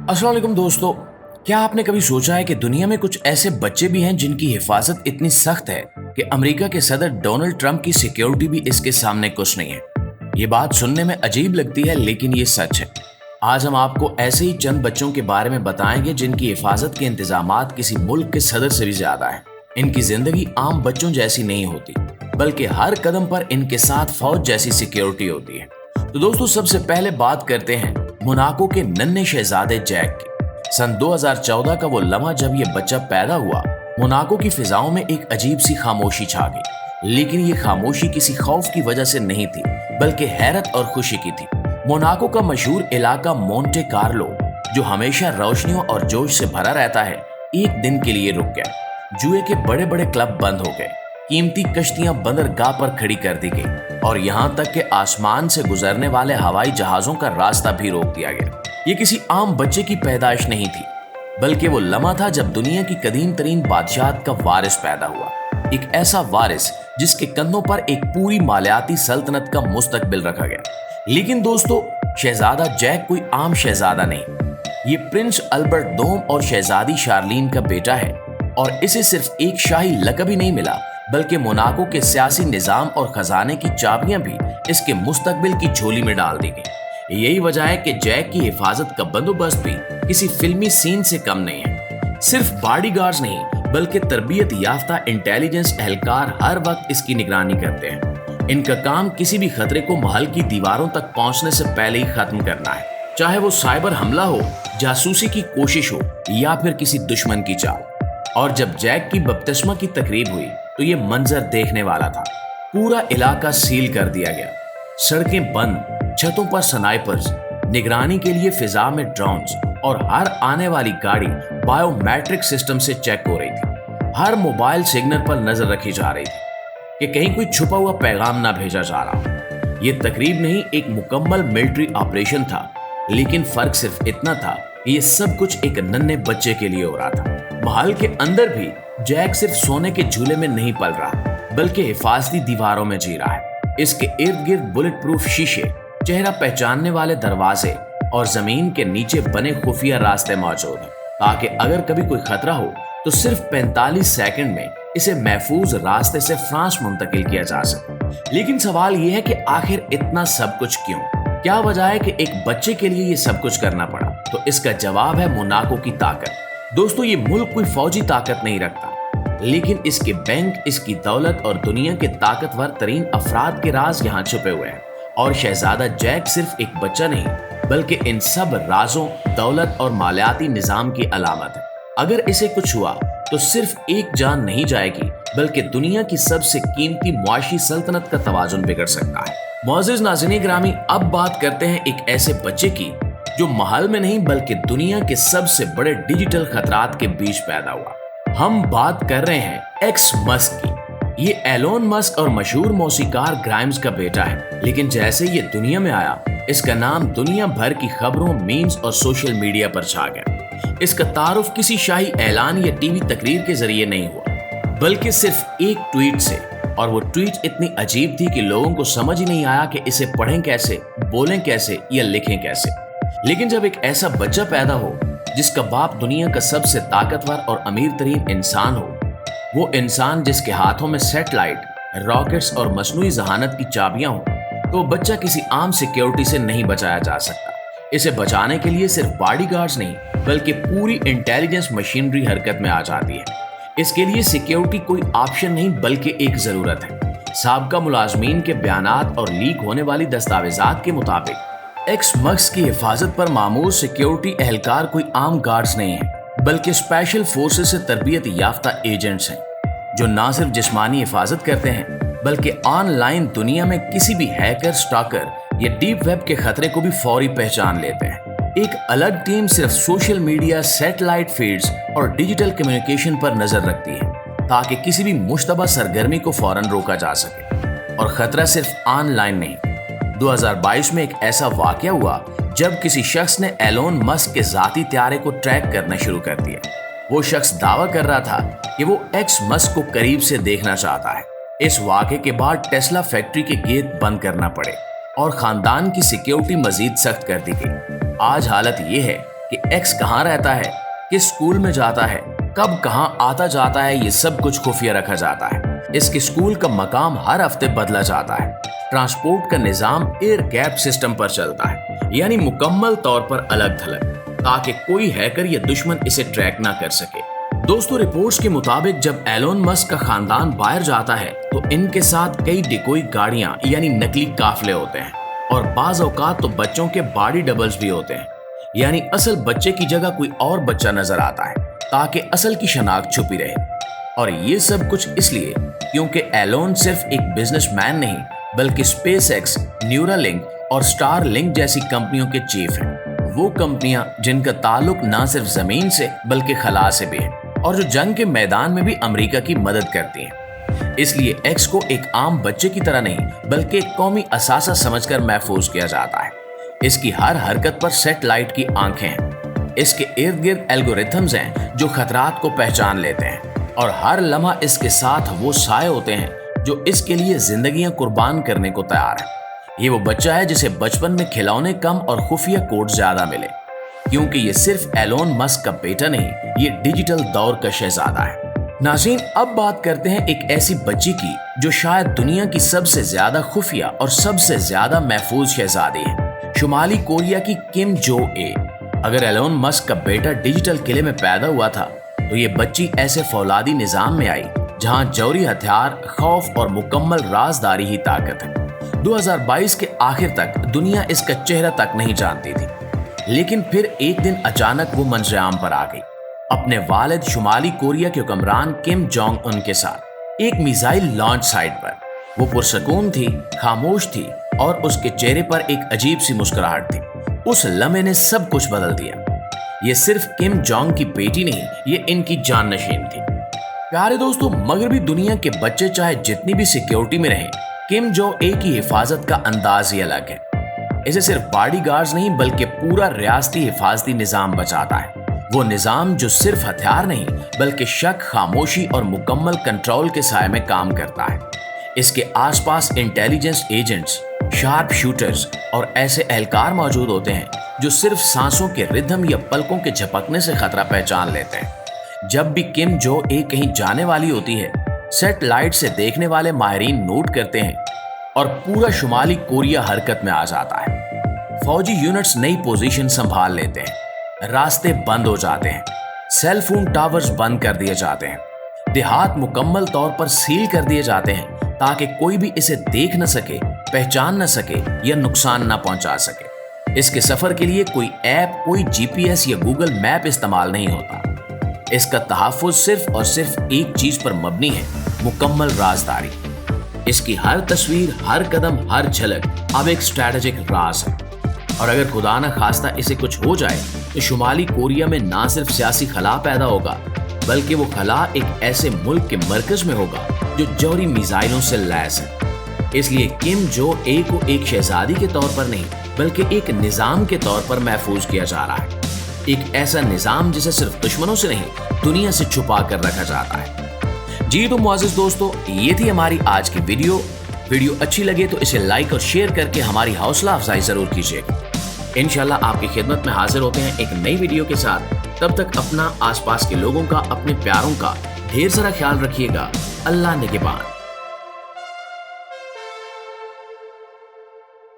अस्सलाम वालेकुम दोस्तों। क्या आपने कभी सोचा है कि दुनिया में कुछ ऐसे बच्चे भी हैं जिनकी हिफाजत इतनी सख्त है कि अमेरिका के सदर डोनाल्ड ट्रंप की सिक्योरिटी भी इसके सामने कुछ नहीं है। ये बात सुनने में अजीब लगती है लेकिन ये सच है। आज हम आपको ऐसे ही चंद बच्चों के बारे में बताएंगे जिनकी हिफाजत के इंतजामात किसी मुल्क के सदर से भी ज्यादा है। इनकी जिंदगी आम बच्चों जैसी नहीं होती, बल्कि हर कदम पर इनके साथ फौज जैसी सिक्योरिटी होती है। तो दोस्तों, सबसे पहले बात करते हैं मोनाको के नन्हे शहजादे जैक की। सन 2014 का वो लम्हा जब ये बच्चा पैदा हुआ, मोनाको की फिजाओं में एक अजीब सी खामोशी छा गई। लेकिन ये खामोशी किसी खौफ की वजह से नहीं थी, बल्कि हैरत और खुशी की थी। मोनाको का मशहूर इलाका मोंटे कार्लो, जो हमेशा रोशनियों और जोश से भरा रहता है, एक दिन के लिए रुक गया। जुए के बड़े बड़े क्लब बंद हो गए, कीमती कश्तियां बंदरगाह पर खड़ी कर दी गई और यहाँ तक कि आसमान से गुजरने वाले हवाई जहाजों का रास्ता भी रोक दिया गया। ये किसी आम बच्चे की पैदाइश नहीं थी, बल्कि वो लम्हा था जब दुनिया की कदीम तरीन बादशाहत का वारिस पैदा हुआ। एक ऐसा वारिस जिसके कंधों पर एक पूरी मालियाती सल्तनत का मुस्तकबिल रखा गया। लेकिन दोस्तों, शहजादा जैक कोई आम शहजादा नहीं। ये प्रिंस अल्बर्ट दोम और शहजादी शार्लीन का बेटा है और इसे सिर्फ एक शाही लक़ब ही नहीं मिला, बल्कि मोनाको के सियासी निजाम और खजाने की चाबियां भी इसके मुस्तकबिल की झोली में डाल दी गई। यही वजह है कि जैक की हिफाजत का बंदोबस्त भी किसी फिल्मी सीन से कम नहीं है। सिर्फ बॉडीगार्ड्स नहीं, बल्कि तरबियत याफ्ता इंटेलिजेंस एहलकार हर वक्त इसकी निगरानी करते हैं। इनका काम किसी भी खतरे को महल की दीवारों तक पहुंचने से पहले ही खत्म करना है, चाहे वो साइबर हमला हो, जासूसी की कोशिश हो या फिर किसी दुश्मन की चाल। और जब जैक की बपतिस्मा की तकरीब हुई तो ये मंजर देखने वाला था। पूरा इलाका सील कर दिया गया, सड़कें बंद, छतों पर स्नाइपर्स, निगरानी के लिए फिजा में ड्रोन्स और हर आने वाली गाड़ी बायोमेट्रिक सिस्टम से चेक हो रही थी। हर मोबाइल सिग्नल पर नजर रखी जा रही थी कि कहीं कोई छुपा हुआ पैगाम ना भेजा जा रहा। ये तकरीब नहीं, एक मुकम्मल मिलिट्री ऑपरेशन था। लेकिन फर्क सिर्फ इतना था कि ये सब कुछ एक नन्हे बच्चे के लिए हो रहा था। महल के अंदर भी जैक सिर्फ सोने के झूले में नहीं पल रहा, बल्कि हिफाजती दीवारों में जी रहा है। इसके इर्द गिर्द बुलेट प्रूफ शीशे, चेहरा पहचानने वाले दरवाजे और जमीन के नीचे बने खुफिया रास्ते मौजूद हैं, ताकि अगर कभी कोई खतरा हो तो सिर्फ 45 सेकंड में इसे महफूज रास्ते से फ्रांस मुंतकिल किया जा सके। लेकिन सवाल यह है कि आखिर इतना सब कुछ क्यों? क्या वजह है कि एक बच्चे के लिए ये सब कुछ करना पड़ा? तो इसका जवाब है मोनाको की ताकत। दोस्तों, ये मुल्क कोई फौजी ताकत नहीं रखता, लेकिन इसके बैंक, इसकी दौलत और दुनिया के ताकतवर तरीन अफराद के राज यहाँ छुपे हुए हैं। और शहजादा जैक सिर्फ एक बच्चा नहीं, बल्कि इन सब राजों, दौलत और मालियाती निजाम की अलामत है। अगर इसे कुछ हुआ तो सिर्फ एक जान नहीं जाएगी, बल्कि दुनिया की सबसे कीमती मुआशी सल्तनत का तवाजुन बिगड़ सकता है। मोअज़्ज़िज़ नाज़रीन ग्रामी, अब बात करते हैं एक ऐसे बच्चे की जो महल में नहीं बल्कि दुनिया के सबसे बड़े डिजिटल खतरात के बीच पैदा हुआ। हम बात कर रहे हैं एक्स मस्क की। ये एलोन मस्क और मशहूर मौसीकार ग्राइम्स का बेटा है। लेकिन जैसे ये दुनिया में आया, इसका नाम दुनिया भर की खबरों, मीम्स और सोशल मीडिया पर छा गया। इसका तारुफ किसी शाही ऐलान या टीवी तकरीर के जरिए नहीं हुआ, बल्कि सिर्फ एक ट्वीट से। और वो ट्वीट इतनी अजीब थी कि लोगों को समझ ही नहीं आया कि इसे पढ़ें कैसे, बोलें कैसे या लिखें कैसे। लेकिन जब एक ऐसा बच्चा पैदा हो जिसका बाप दुनिया का सबसे ताकतवर और अमीर तरीन इंसान हो, वो इंसान जिसके हाथों में सैटेलाइट, रॉकेट्स और मसनूई जहानत की चाबियां हो, तो बच्चा किसी आम सिक्योरिटी से नहीं बचाया जा सकता। इसे बचाने के लिए सिर्फ बॉडीगार्ड्स नहीं, बल्कि पूरी इंटेलिजेंस मशीनरी हरकत में आ जाती है। इसके लिए सिक्योरिटी कोई ऑप्शन नहीं, बल्कि एक जरूरत है। साबका मुलाजमीन के बयानात और लीक होने वाली दस्तावेजात के मुताबिक एक्स मस्क की हिफाजत पर मामूर सिक्योरिटी एहलकार कोई आम गार्ड्स नहीं है, बल्कि स्पेशल फोर्सेस से तरबियत याफ्ता एजेंट्स हैं, जो न सिर्फ जिस्मानी हिफाजत करते हैं, बल्कि ऑनलाइन दुनिया में किसी भी हैकर, स्टॉकर या डीप वेब के खतरे को भी फौरी पहचान लेते हैं। एक अलग टीम सिर्फ सोशल मीडिया, सैटेलाइट फीड्स और डिजिटल कम्युनिकेशन पर नजर रखती है, ताकि किसी भी मुश्तबा सरगर्मी को फौरन रोका जा सके। और खतरा सिर्फ ऑनलाइन नहीं। 2022 में एक ऐसा वाकया हुआ जब किसी शख्स ने एलोन मस्क के जाती त्यारे को ट्रैक करना शुरू कर दिया। वो शख्स दावा कर रहा था कि वो एक्स मस्क को करीब से देखना चाहता है। इस वाकये के बाद टेस्ला फैक्ट्री के गेट बंद करना पड़े और खानदान की सिक्योरिटी मजीद सख्त कर दी गई। आज हालत ये है कि एक्स कहाँ रहता है, किस स्कूल में जाता है, कब कहाँ आता जाता है, ये सब कुछ खुफिया रखा जाता है। इसके स्कूल का मकाम हर हफ्ते बदला जाता है। ट्रांसपोर्ट का निजाम एयर गैप सिस्टम पर चलता है, यानी मुकम्मल तौर पर अलग थलग, ताकि कोई हैकर या दुश्मन इसे ट्रैक ना कर सके। दोस्तों, रिपोर्ट्स के मुताबिक जब एलोन मस्क का खानदान बाहर जाता है तो इनके साथ कई डिकोई गाड़ियां यानी नकली काफले होते हैं, और बाज औकात तो बच्चों के बॉडी डबल्स भी होते हैं, यानी असल बच्चे की जगह कोई और बच्चा नजर आता है ताकि असल की शनाख्त छुपी रहे। और ये सब कुछ इसलिए क्योंकि एलोन सिर्फ एक बिजनेसमैन नहीं बल्कि स्पेसएक्स, न्यूरालिंक और स्टारलिंक जैसी कंपनियों के चीफ हैं। वो कंपनियां जिनका ताल्लुक ना सिर्फ जमीन से बल्कि खला से भी है, और जो जंग के मैदान में भी अमेरिका की मदद करती हैं। इसलिए एक्स को एक आम बच्चे की तरह नहीं बल्कि एक कौमी असासा समझकर महफूज किया जाता है। इसकी हर हरकत पर सैटेलाइट की आंखें हैं। इसके इर्द गिर्द एल्गोरिथम्स हैं जो खतरात को पहचान लेते हैं, और हर लम्हा इसके साथ वो साए होते हैं जो इसके लिए जिंदगियां कुर्बान करने को तैयार है। ये वो बच्चा है जिसे बचपन में खिलौने कम और खुफिया कोड ज्यादा मिले, क्योंकि ये सिर्फ एलोन मस्क का बेटा नहीं, ये डिजिटल दौर का शहजादा है। नाज़रीन, अब बात करते हैं एक ऐसी बच्ची की जो शायद दुनिया की सबसे ज्यादा खुफिया और सबसे ज्यादा महफूज शहजादी है, शुमाली कोरिया की किम जो ए। अगर एलोन मस्क का बेटा डिजिटल किले में पैदा हुआ था तो ये बच्ची ऐसे फौलादी निजाम में आई जहां जौहरी हथियार, खौफ और मुकम्मल राजदारी ही ताकत है। 2022 के आखिर तक दुनिया इसका चेहरा तक नहीं जानती थी, लेकिन फिर एक दिन अचानक वो मंजर-ए-आम पर आ गई, अपने वालिद शुमाली कोरिया के हुक्मरान किम जोंग उन के साथ एक मिसाइल लॉन्च साइट पर। वो पुरसकून थी, खामोश थी, और उसके चेहरे पर एक अजीब सी मुस्कुराहट थी। उस लम्हे ने सब कुछ बदल दिया। ये सिर्फ किम जोंग की बेटी नहीं, ये इनकी जाननशीन थी। प्यारे दोस्तों, मगरबी दुनिया के बच्चे चाहे जितनी भी सिक्योरिटी में रहें, किम जो ए की हिफाजत का अंदाज ही अलग है। इसे सिर्फ बॉडीगार्ड्स नहीं बल्कि पूरा रियासती हिफाजती निजाम बचाता है। वो निजाम जो सिर्फ हथियार नहीं बल्कि शक, खामोशी और मुकम्मल कंट्रोल के साए में काम करता है। इसके आसपास इंटेलिजेंस एजेंट्स, शार्प शूटर्स और ऐसे एहलकार मौजूद होते हैं जो सिर्फ सांसों के रिदम या पलकों के झपकने से खतरा पहचान लेते हैं। जब भी किम जो ए कहीं जाने वाली होती है, सैटेलाइट से देखने वाले माहिरीन नोट करते हैं और पूरा शुमाली कोरिया हरकत में आ जाता है। फौजी यूनिट्स नई पोजीशन संभाल लेते हैं, रास्ते बंद हो जाते हैं, सेल फोन टावर्स बंद कर दिए जाते हैं, देहात मुकम्मल तौर पर सील कर दिए जाते हैं ताकि कोई भी इसे देख न सके, पहचान न सके या नुकसान न पहुंचा सके। इसके सफर के लिए कोई ऐप, कोई जीपीएस या गूगल मैप इस्तेमाल नहीं होता। इसका तहफ़्फ़ुज़ सिर्फ और सिर्फ एक चीज पर मबनी है, मुकम्मल राजदारी। इसकी हर तस्वीर, हर कदम, हर झलक अब एक स्ट्रैटेजिक राज है, और अगर खुदा न खास्ता इसे कुछ हो जाए तो शुमाली कोरिया में ना सिर्फ सियासी खला पैदा होगा बल्कि वो खला एक ऐसे मुल्क के मरकज में होगा जो जौहरी मिसाइलों से लैस है। इसलिए किम जो ए को एक शहजादी के तौर पर नहीं बल्कि एक निजाम के तौर पर महफूज किया जा रहा है। एक ऐसा निजाम जिसे सिर्फ दुश्मनों से नहीं दुनिया से छुपा कर रखा जाता है। जी तो मुआज़िज़ दोस्तों, ये थी हमारी आज की वीडियो अच्छी लगे तो इसे लाइक और शेयर करके हमारी हौसला अफजाई जरूर कीजिएगा। इंशाल्लाह आपकी खिदमत में हाजिर होते हैं एक नई वीडियो के साथ। तब तक अपना, आसपास के लोगों का, अपने प्यारों का ढेर सारा ख्याल रखिएगा। अल्लाह निगहबान।